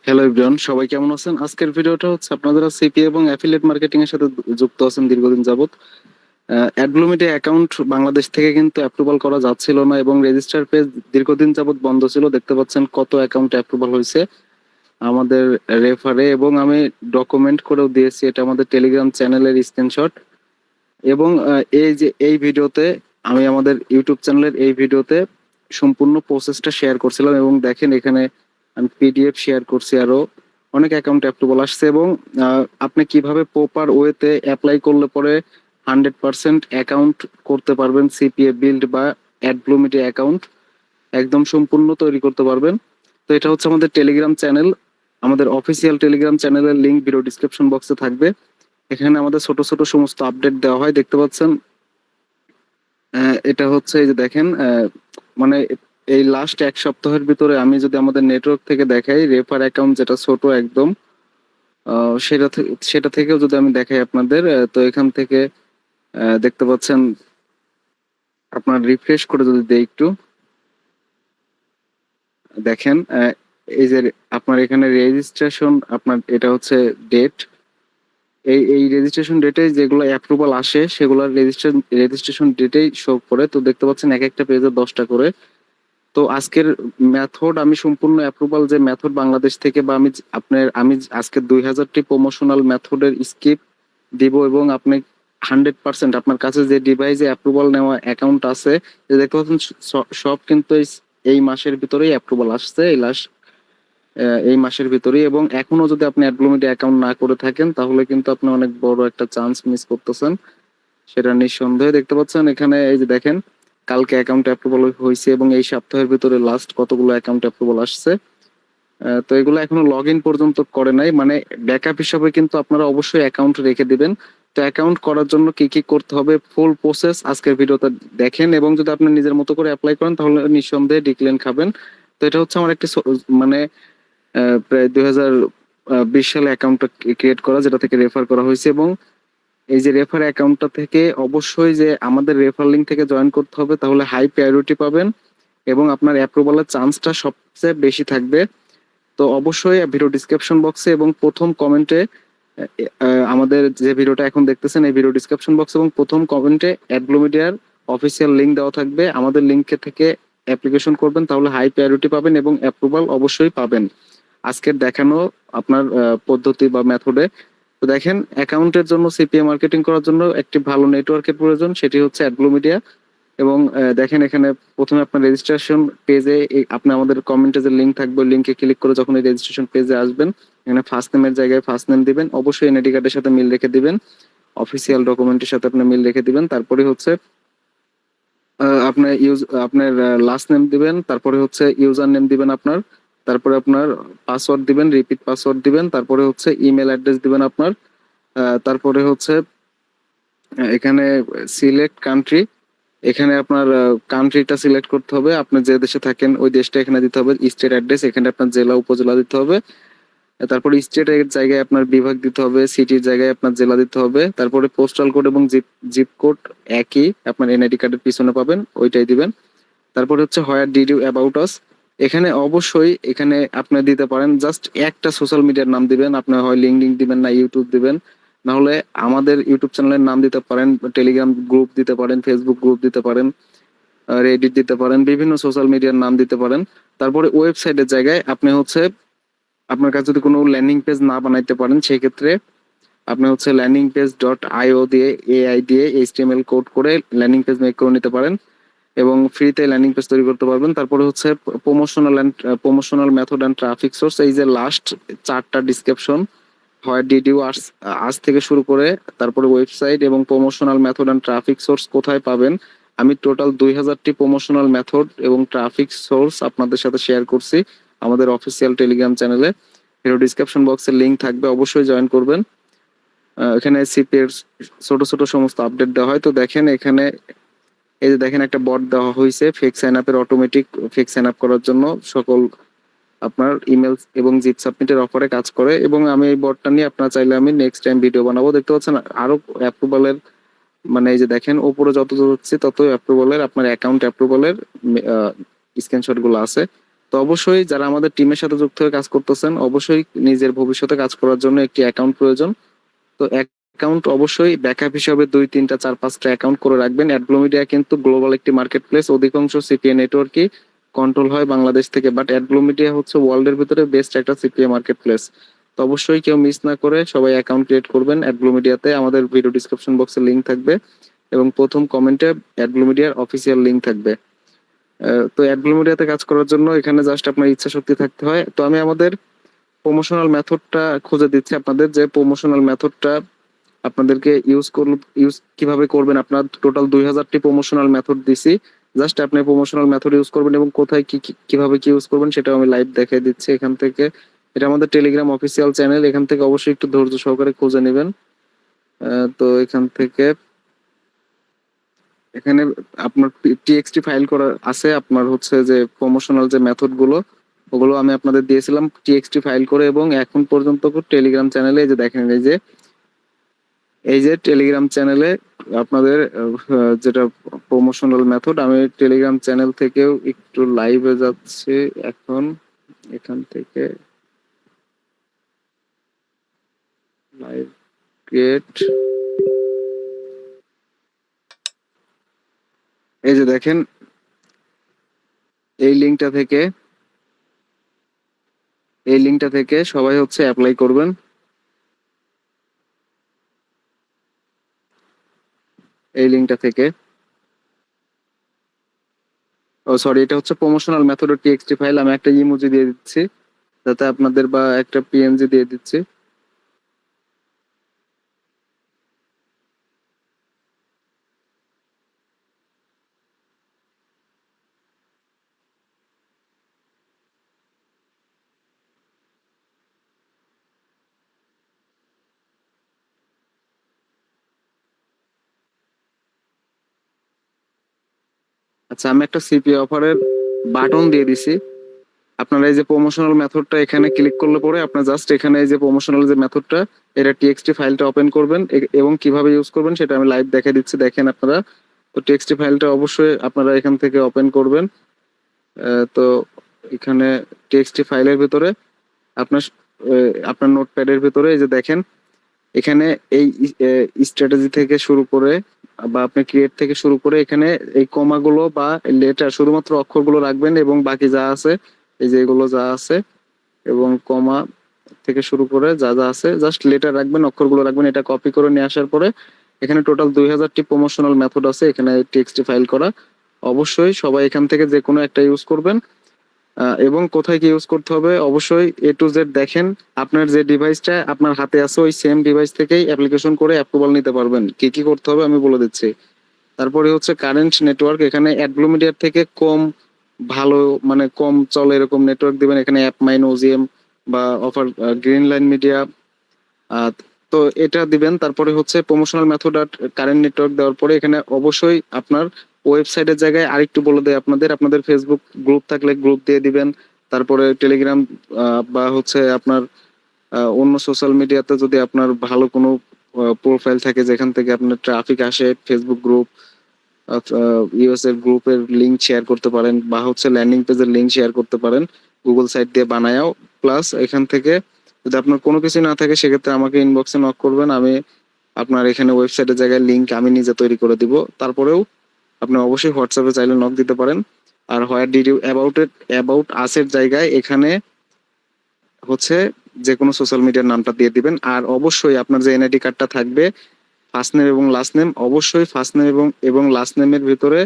Hello everyone, সবাই কেমন আছেন? আজকের ভিডিওটা হচ্ছে আপনারা সিপি এবং অ্যাফিলিয়েট মার্কেটিং এর সাথে যুক্ত আছেন দীর্ঘদিন যাবত। অ্যাডব্লুমিতে অ্যাকাউন্ট বাংলাদেশ থেকে কিন্তু অ্যাপ্রুভাল করা যাচ্ছিল না এবং রেজিস্টার পেজ দীর্ঘদিন যাবত বন্ধ ছিল। দেখতে পাচ্ছেন কত অ্যাকাউন্ট অ্যাপ্রুভাল হয়েছে আমাদের রেফারে, এবং আমি ডকুমেন্ট করেও দিয়েছি। এটা আমাদের টেলিগ্রাম চ্যানেলের স্ক্রিনশট। এবং এই যে এই ভিডিওতে আমি আমাদের ইউটিউব চ্যানেলের এই ভিডিওতে সম্পূর্ণ প্রসেসটা শেয়ার করছিলাম, এবং দেখেন এখানে আমি পিডিএফ শেয়ার করছি। আরো অনেক অ্যাকাউন্ট অ্যাপ্রুভাল আসছে, এবং আপনি কিভাবে প্রপার ওয়েতে অ্যাপ্লাই করলে পরে 100% অ্যাকাউন্ট করতে পারবেন, সিপিএ বিল্ড বা অ্যাডব্লুমিটি অ্যাকাউন্ট একদম সম্পূর্ণ তৈরি করতে পারবেন। তো এটা হচ্ছে আমাদের টেলিগ্রাম চ্যানেল। আমাদের অফিসিয়াল টেলিগ্রাম চ্যানেলের লিংক ভিডিও ডিসক্রিপশন বক্সে থাকবে। এখানে আমাদের ছোট ছোট সমস্ত আপডেট দেওয়া হয়, দেখতে পাচ্ছেন। এটা হচ্ছে এই যে দেখেন, মানে এই লাস্ট এক সপ্তাহের ভিতরে আমি যদি আমাদের নেটওয়ার্ক থেকে দেখাই, রেফার অ্যাকাউন্ট যেটা ছোট একদম, সেটা থেকেও যদি আমি দেখাই আপনাদের, তো এখান থেকে দেখতে পাচ্ছেন, আপনার রিফ্রেশ করে যদি দেই একটু, দেখেন এই যে আপনার এখানে রেজিস্ট্রেশন, আপনার এটা হচ্ছে ডেট। এই এই রেজিস্ট্রেশন ডেটে যেগুলো অ্যাপ্রুভাল আসে সেগুলোর রেজিস্ট্রেশন ডেটেই শো করে। তো দেখতে পাচ্ছেন এক একটা পেজে 10টা করে। তো আজকের মেথড আমি সম্পূর্ণ অ্যাপ্রুভাল যে মেথড বাংলাদেশ থেকে, বা আমি আজকে 2000টি প্রমোশনাল মেথডের স্কিপ দিব, এবং আপনি 100% আপনার কাছে যে ডিভাইসে অ্যাপ্রুভাল নেওয়া অ্যাকাউন্ট আছে, যে দেখতে পাচ্ছেন সব কিন্তু এই মাসের ভিতরেই অ্যাপ্রুভাল আসছে, এই মাসের ভিতরেই। এবং এখনো যদি আপনি অ্যাডব্লুমিটি অ্যাকাউন্ট না করে থাকেন, তাহলে কিন্তু আপনি অনেক বড় একটা চান্স মিস করতেছেন, সেটা নিঃসন্দেহে। দেখতে পাচ্ছেন এখানে এই যে দেখেন, কালকে অ্যাকাউন্ট অ্যাপ্রুভাল হয়েছে, এবং এই সপ্তাহের ভিতরে লাস্ট কতগুলো অ্যাকাউন্ট অ্যাপ্রুভাল আসছে। তো এগুলো এখনো লগ ইন পর্যন্ত করে নাই, মানে ব্যাকআপ হিসাবে কিন্তু আপনারা অবশ্যই অ্যাকাউন্ট রেখে দিবেন। তো অ্যাকাউন্ট করার জন্য কি কি করতে হবে, ফুল প্রসেস আজকের ভিডিওতে দেখেন, এবং যদি আপনি নিজের মতো করে অ্যাপ্লাই করেন তাহলে নিঃসন্দেহে ডিক্লেন খাবেন। তো এটা হচ্ছে আমার একটি মানে প্রায় 2020 সালে অ্যাকাউন্টটা ক্রিয়েট করা, যেটা থেকে রেফার করা হয়েছে। এবং এই যে রেফার অ্যাকাউন্টটা থেকে অবশ্যই যে আমাদের রেফার লিঙ্ক থেকে জয়েন করতে হবে, তাহলে হাই প্রায়োরিটি পাবেন এবং আপনার অ্যাপ্রুভালের চান্সটা সবচেয়ে বেশি থাকবে। তো অবশ্যই ভিডিও ডিসক্রিপশন বক্সে এবং প্রথম কমেন্টে, আমাদের যে ভিডিওটা এখন দেখতেছেন এই ভিডিও ডিসক্রিপশন বক্স এবং প্রথম কমেন্টে অ্যাডব্লুমিডিয়ার অফিসিয়াল লিঙ্ক দেওয়া থাকবে। আমাদের লিঙ্কে থেকে অ্যাপ্লিকেশন করবেন, তাহলে হাই প্রায়োরিটি পাবেন এবং অ্যাপ্রুভাল অবশ্যই পাবেন আজকের দেখানো আপনার পদ্ধতি বা মেথডে। তো দেখেন, অ্যাকাউন্টের জন্য সিপিএ মার্কেটিং করার জন্য একটি ভালো নেটওয়ার্কের প্রয়োজন, সেটি হচ্ছে অ্যাডব্লুমিডিয়া। এবং দেখেন এখানে প্রথমে আপনার রেজিস্ট্রেশন পেজে আপনি আমাদের কমেন্টে যে লিঙ্ক থাকবে, লিঙ্কে ক্লিক করে যখন এই রেজিস্ট্রেশন পেজে আসবেন, এখানে ফার্স্ট নেমের জায়গায় ফার্স্ট নেম দিবেন, অবশ্যই এনআইডি কার্ডের সাথে মিল রেখে দিবেন, অফিসিয়াল ডকুমেন্টের সাথে আপনি মিল রেখে দিবেন। তারপরে হচ্ছে আপনার লাস্ট নেম দিবেন, তারপরে হচ্ছে ইউজার নেম দিবেন আপনার, তারপরে আপনার পাসওয়ার্ড দিবেন, রিপিট পাসওয়ার্ড দিবেন, তারপরে হচ্ছে ইমেল অ্যাড্রেস দিবেন আপনার। তারপরে হচ্ছে এখানে সিলেক্ট কান্ট্রি, এখানে আপনার কান্ট্রিটা সিলেক্ট করতে হবে, আপনি যে দেশে থাকেন ওই দেশটা এখানে দিতে হবে। স্টেট অ্যাড্রেস, এখানে আপনার জেলা উপজেলা দিতে হবে। তারপরে স্টেটের জায়গায় আপনার বিভাগ দিতে হবে, সিটির জায়গায় আপনার জেলা দিতে হবে। তারপরে পোস্টাল কোড এবং জিপ জিপ কোড একই, আপনার এনআইডি কার্ডের পিছনে পাবেন, ওইটাই দিবেন। তারপরে হচ্ছে where did you about us, এখানে অবশ্যই এখানে আপনি দিতে পারেন জাস্ট একটা সোশ্যাল মিডিয়ার নাম দিবেন, আপনি হয় লিঙ্কডইন দিবেন না ইউটিউব দিবেন, না হলে আমাদের ইউটিউব চ্যানেলের নাম দিতে পারেন, টেলিগ্রাম গ্রুপ দিতে পারেন, ফেসবুক গ্রুপ দিতে পারেন, রেডিট দিতে পারেন, বিভিন্ন সোশ্যাল মিডিয়ার নাম দিতে পারেন। তারপরে ওয়েবসাইটের জায়গায় আপনি হচ্ছে, আপনার কাছে যদি কোনো ল্যান্ডিং পেজ না বানাইতে পারেন, সেই ক্ষেত্রে আপনি হচ্ছে ল্যান্ডিং পেজ ডট আইও দিয়ে, এআই দিয়ে এইচটিএমএল কোড করে ল্যান্ডিং পেজ মেক করে নিতে পারেন এবং ফ্রিতে ল্যান্ডিং পেজ তৈরি করতে পারবেন। তারপরে হচ্ছে promotional method and traffic source, এই যে লাস্ট চারটা ডিসক্রিপশন, হয় ডিডিউ আজ থেকে শুরু করে, তারপরে ওয়েবসাইট এবং promotional method and traffic source কোথায় পাবেন, আমি টোটাল 2000টি প্রমোশনাল মেথড এবং ট্রাফিক সোর্স আপনাদের সাথে শেয়ার করছি আমাদের অফিসিয়াল টেলিগ্রাম চ্যানেলে। ভিডিও ডিসক্রিপশন বক্সের লিঙ্ক থাকবে, অবশ্যই জয়েন করবেন। এখানে সিপি এর ছোট ছোট সমস্ত আপডেট দেওয়া হয়। তো দেখেন এখানে এই যে দেখেন একটা বট দেওয়া হয়েছে ফেক সাইন আপের, অটোমেটিক ফেক সাইন আপ করার জন্য সকল আপনার ইমেল এবং জিপ সাবমিটের অফারে কাজ করে। এবং আমি এই বটটা নিয়ে আপনার চাইলে আমি নেক্সট টাইম ভিডিও বানাবো। দেখতে পাচ্ছেন আরো অ্যাপ্রুভালের, মানে এই যে দেখেন উপরে যত হচ্ছে তত অ্যাপ্রুভালের, আপনার অ্যাকাউন্ট অ্যাপ্রুভালের স্ক্রিনশট গুলো আছে। তো অবশ্যই যারা আমাদের টিমের সাথে যুক্ত হয়ে কাজ করতেছেন, অবশ্যই নিজের ভবিষ্যতে কাজ করার জন্য একটি অ্যাকাউন্ট প্রয়োজন। তো অ্যাকাউন্ট অবশ্যই ব্যাকআপ হিসাবে 2, 3, 4, 5টা অ্যাকাউন্ট করে রাখবেন। অ্যাডব্লু মিডিয়া কিন্তু গ্লোবাল একটি মার্কেট প্লেস, অধিকাংশ সিপিএ নেটওয়ার্কই কন্ট্রোল হয় বাংলাদেশ থেকে, বাট অ্যাডব্লু মিডিয়া হচ্ছে ওয়ার্ল্ডের ভিতরে বেস্ট একটা সিপিএ মার্কেট প্লেস। তো অবশ্যই কেউ মিস না করে সবাই অ্যাকাউন্ট ক্রিয়েট করবেন অ্যাডব্লু মিডিয়াতে। আমাদের ভিডিও ডিসক্রিপশন বক্সে লিঙ্ক থাকবে এবং প্রথম কমেন্টে অ্যাডব্লু মিডিয়ার অফিসিয়াল লিঙ্ক থাকবে। তো অ্যাডব্লু মিডিয়াতে কাজ করার জন্য এখানে জাস্ট আপনার ইচ্ছা শক্তি থাকতে হয়। তো আমি আমাদের প্রমোশনাল মেথডটা খুঁজে দিচ্ছি আপনাদের, যে প্রমোশনাল মেথডটা আপনাদেরকে ইউজ কিভাবে করবেন। আপনার টোটাল 2000টি প্রমোশনাল মেথড দিছি, জাস্ট আপনি প্রমোশনাল মেথড ইউজ করবেন এবং কোথায় কিভাবে কি ইউজ করবেন সেটাও আমি লাইভ দেখিয়ে দিচ্ছি এখান থেকে। এটা আমাদের টেলিগ্রাম অফিসিয়াল চ্যানেল, এখান থেকে অবশ্যই একটু ধৈর্য সহকারে খুঁজে নেবেন। তো এখান থেকে এখানে আপনার টিএক্সটি ফাইল করা আছে, আপনার হচ্ছে যে প্রমোশনাল যে মেথড গুলো ওগুলো আমি আপনাদের দিয়েছিলাম টিএক্সটি ফাইল করে। এবং এখন পর্যন্ত টেলিগ্রাম চ্যানেলে যে দেখেন, এই যে টেলিগ্রাম চ্যানেলে আপনাদের যেটা প্রমোশনাল মেথড, আমি টেলিগ্রাম চ্যানেল থেকেও একটু লাইভে যাচ্ছি এখন। এখান থেকে লাইভ ক্রিয়েট, এই যে দেখেন এই লিঙ্কটা থেকে সবাই হচ্ছে অ্যাপ্লাই করবেন। এই লিঙ্কটা থেকে, ও সরি, এটা হচ্ছে প্রমোশনাল মেথড টিএক্সটি ফাইল। আমি একটা ইমোজি দিয়ে দিচ্ছি যাতে আপনাদের, বা একটা পিএনজি দিয়ে দিচ্ছি। আচ্ছা, আমি একটা সিপি অফারের বাটন দিয়ে দিছি। আপনারা এই যে প্রমোশনাল মেথডটা এখানে ক্লিক করলে পরে আপনার জাস্ট এখানে এই যে প্রমোশনাল যে মেথডটা, এটা টিএক্সটি ফাইলটা ওপেন করবেন এবং কিভাবে ইউজ করবেন সেটা আমি লাইভ দেখে দিচ্ছি, দেখেন আপনারা। তো টিএক্সটি ফাইলটা অবশ্যই আপনারা এখান থেকে ওপেন করবেন। তো এখানে টিএক্সটি ফাইলের ভিতরে আপনার আপনার নোটপ্যাডের ভিতরে এই যে দেখেন, এখানে এই স্ট্র্যাটেজি থেকে শুরু করে বা আপনি ক্রিয়েট থেকে শুরু করে এখানে এই কমাগুলো বা লেটার, শুধুমাত্র অক্ষরগুলো রাখবেন এবং বাকি যা আছে, এই যে এগুলো যা আছে এবং কমা থেকে শুরু করে যা যা আছে জাস্ট লেটার রাখবেন, অক্ষরগুলো রাখবেন। এটা কপি করে নিয়ে আসার পরে এখানে টোটাল 2000টি প্রমোশনাল মেথড আছে এখানে টেক্সট ফাইল করা। অবশ্যই সবাই এখান থেকে যে কোনো একটা ইউজ করবেন। এবং কোথায় কি ইউজ করতে হবে অবশ্যই A to Z দেখেন। আপনার যে ডিভাইসটা আপনার হাতে আছে ওই সেম ডিভাইস থেকেই অ্যাপ্লিকেশন করে অ্যাপ্রুভাল নিতে পারবেন। কি কি করতে হবে আমি বলে দিচ্ছি। তারপরে হচ্ছে কারেন্ট নেটওয়ার্ক, এখানে অ্যাডব্লু মিডিয়ার থেকে কম ভালো, মানে কম চলে এরকম নেটওয়ার্ক দিবেন। এখানে অ্যাপমাইন, ওজিএম বা অফার, গ্রিন লাইন মিডিয়া, তো এটা দিবেন। তারপরে হচ্ছে প্রমোশনাল মেথড আর কারেন্ট নেটওয়ার্ক দেওয়ার পরে এখানে অবশ্যই আপনার ওয়েবসাইটের জায়গায় আরেকটু বলে দেয় আপনাদের ফেসবুক গ্রুপ থাকলে গ্রুপ দিয়ে দিবেন। তারপরে টেলিগ্রাম বা হচ্ছে আপনার অন্য সোশ্যাল মিডিয়াতে যদি আপনার ভালো কোনো প্রোফাইল থাকে যেখান থেকে আপনার ট্রাফিক আসে, ফেসবুক গ্রুপ, ইউএস এর গ্রুপের লিঙ্ক শেয়ার করতে পারেন, বা হচ্ছে ল্যান্ডিং পেজের লিঙ্ক শেয়ার করতে পারেন গুগল সাইট দিয়ে বানায়াও। প্লাস এখান থেকে যদি আপনার কোনো কিছু না থাকে সেক্ষেত্রে আমাকে ইনবক্সে নক করবেন, আমি আপনার এখানে ওয়েবসাইটের জায়গায় লিঙ্ক আমি নিজে তৈরি করে দিব। তারপরেও আপনি অবশ্যই হোয়াটসঅ্যাপে চাইলে নক দিতে পারেন। আর হোয়ার ডিড ইউ অ্যাবাউট আসের জায়গায় এখানে হচ্ছে যে কোনো সোশ্যাল মিডিয়ার নামটা দিয়ে দিবেন। আর অবশ্যই আপনার যে এনআইডি কার্ডটা থাকবে, ফার্স্ট নেম এবং লাস্ট নেম, অবশ্যই ফার্স্ট নেম এবং লাস্ট নেমের ভিতরে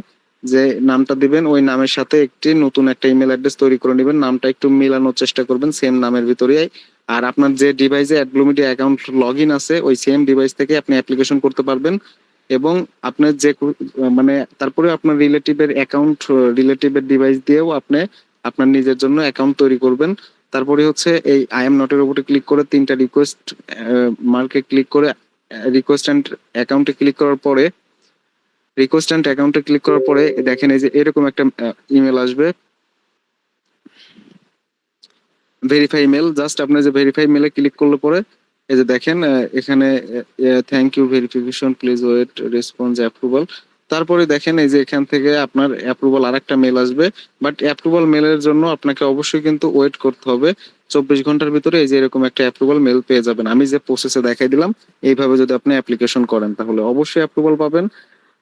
যে নামটা দিবেন ওই নামের সাথে একটি নতুন একটা ইমেল অ্যাড্রেস তৈরি করে নেবেন। নামটা একটু মিলানোর চেষ্টা করবেন সেম নামের ভিতরেই। আর আপনার যে ডিভাইসে অ্যাডব্লু মিডিয়া অ্যাকাউন্ট লগ ইন আছে ওই সেম ডিভাইস থেকে আপনি অ্যাপ্লিকেশন করতে পারবেন। এবং আপনার মানে তারপরে আপনার রিলেটিভের ডিভাইস দিয়েও আপনি আপনার নিজের জন্য অ্যাকাউন্ট তৈরি করবেন। তারপরে হচ্ছে এই আই এম নটের উপরে ক্লিক করে তিনটা রিকোয়েস্ট মার্কে ক্লিক করে রিকোয়েস্ট অ্যান্ড অ্যাকাউন্টে ক্লিক করার পরে দেখেন এই যে এরকম একটা ইমেল আসবে, ভেরিফাই মেল। জাস্ট আপনি যে ভেরিফাই মেলে ক্লিক করলে পরে এই যে দেখেন এখানে thank you verification please wait response approval. তারপরে দেখেন এই যে এখান থেকে আপনার অ্যাপ্রুভাল আরেকটা মেল আসবে, বাট অ্যাপ্রুভাল মেলের জন্য আপনাকে অবশ্যই কিন্তু ওয়েট করতে হবে 24 ঘন্টার ভিতরে। এই যে এরকম একটা অ্যাপ্রুভাল মেল পেয়ে যাবেন। আমি যে প্রসেসে দেখাই দিলাম এইভাবে যদি আপনি অ্যাপ্লিকেশন করেন তাহলে অবশ্যই অ্যাপ্রুভাল পাবেন।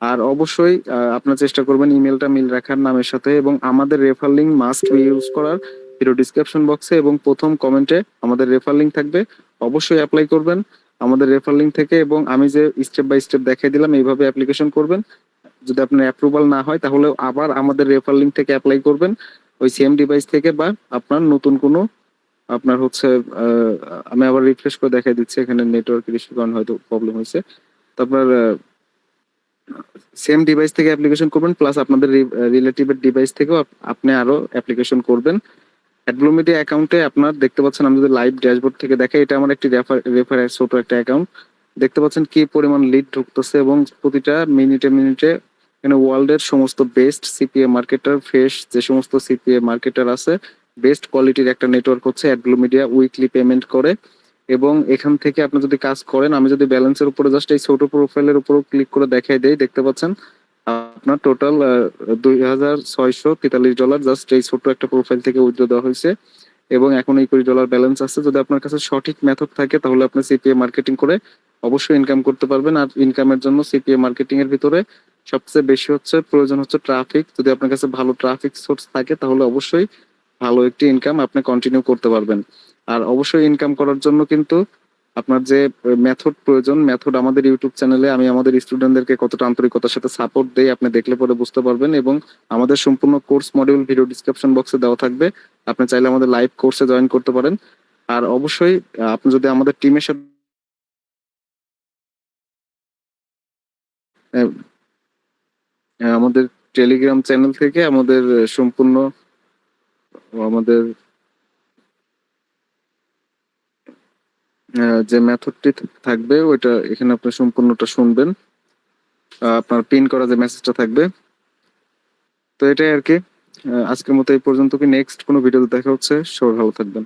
আর অবশ্যই আপনার চেষ্টা করবেন ইমেলটা মিল রাখার নামের সাথে, এবং আমাদের রেফার লিঙ্ক মাস্ট ইউজ করার। ভিডিও ডিসক্রিপশন বক্সে এবং প্রথম কমেন্টে আমাদের রেফার লিঙ্ক থাকবে, অবশ্যই অ্যাপ্লাই করবেন আমাদের রেফার লিঙ্ক থেকে। এবং আমি যে স্টেপ বাই স্টেপ দেখাই দিলাম এইভাবে অ্যাপ্লিকেশন করবেন। যদি আপনার অ্যাপ্রুভাল না হয় তাহলে আবার আমাদের রেফার লিঙ্ক থেকে অ্যাপ্লাই করবেন ওই সেম ডিভাইস থেকে, বা আপনার নতুন কোনো আপনার হচ্ছে আমি আবার রিফ্রেশ করে দেখাই দিচ্ছি, এখানে নেটওয়ার্কের ইস্যুর কারণে হয়তো প্রবলেম হয়েছে। তারপর সেম ডিভাইস থেকে অ্যাপ্লিকেশন করবেন, প্লাস আপনাদের রিলেটিভের ডিভাইস থেকেও আপনি আরো অ্যাপ্লিকেশন করবেন। অ্যাডব্লুমিডিয়া অ্যাকাউন্টে আপনার দেখতে পাচ্ছেন, আমি যদি লাইভ ড্যাশবোর্ড থেকে দেখাই, এটা আমার একটি রেফার ছোট একটা অ্যাকাউন্ট। দেখতে পাচ্ছেন কি পরিমাণ লিড ঢুকতেছে, এবং প্রতিটা মিনিটে মিনিটে এখানে ওয়ার্ল্ডের সমস্ত বেস্ট সিপিএ মার্কেটার, ফ্রেশ যে সমস্ত সিপিএ মার্কেটার আছে, বেস্ট কোয়ালিটির একটা নেটওয়ার্ক হচ্ছে অ্যাডব্লুমিডিয়া, উইকলি পেমেন্ট করে। এবং এখান থেকে আপনি যদি কাজ করেন, আমি যদি ব্যালেন্সের উপরে জাস্ট এই ছোট প্রোফাইলের উপর ক্লিক করে দেখাই দেই, দেখতে পাচ্ছেন আপনার টোটাল $2,643 জাস্ট এই ছোট্ট একটা প্রোফাইল থেকে উইথড্র দেওয়া হয়েছে। এবং এখন $20 ব্যালেন্স আছে। যদি আপনার কাছে সঠিক মেথড থাকে তাহলে আপনি সিপিএ মার্কেটিং করে অবশ্যই ইনকাম করতে পারবেন। আর ইনকামের জন্য সিপিএ মার্কেটিং এর ভিতরে সবচেয়ে বেশি প্রয়োজন হচ্ছে ট্রাফিক। যদি আপনার কাছে ভালো ট্রাফিক সোর্স থাকে তাহলে অবশ্যই ভালো একটি ইনকাম আপনি কন্টিনিউ করতে পারবেন। আর অবশ্যই ইনকাম করার জন্য কিন্তু আপনার যে মেথড প্রয়োজন, মেথড আমাদের ইউটিউব চ্যানেলে আমি আমাদের স্টুডেন্টদেরকে কতটা আন্তরিকতার সাথে সাপোর্ট দেই আপনি দেখলে পরে বুঝতে পারবেন। এবং আমাদের সম্পূর্ণ কোর্স মডিউল ভিডিও ডিসক্রিপশন বক্সে দেওয়া থাকবে, আপনি চাইলে আমাদের লাইভ কোর্সে জয়েন করতে পারেন। আর অবশ্যই আপনি যদি আমাদের টিমের সাথে আমাদের টেলিগ্রাম চ্যানেল থেকে আমাদের সম্পূর্ণ আমাদের যে মেথডটি থাকবে ওইটা এখানে আপনি সম্পূর্ণটা শুনবেন, আপনার পিন করা যে মেসেজটা থাকবে। তো এটাই আর কি, আজকের মতো এই পর্যন্ত। কি নেক্সট কোনো ভিডিওতে দেখা হচ্ছে, সবাই ভালো থাকবেন।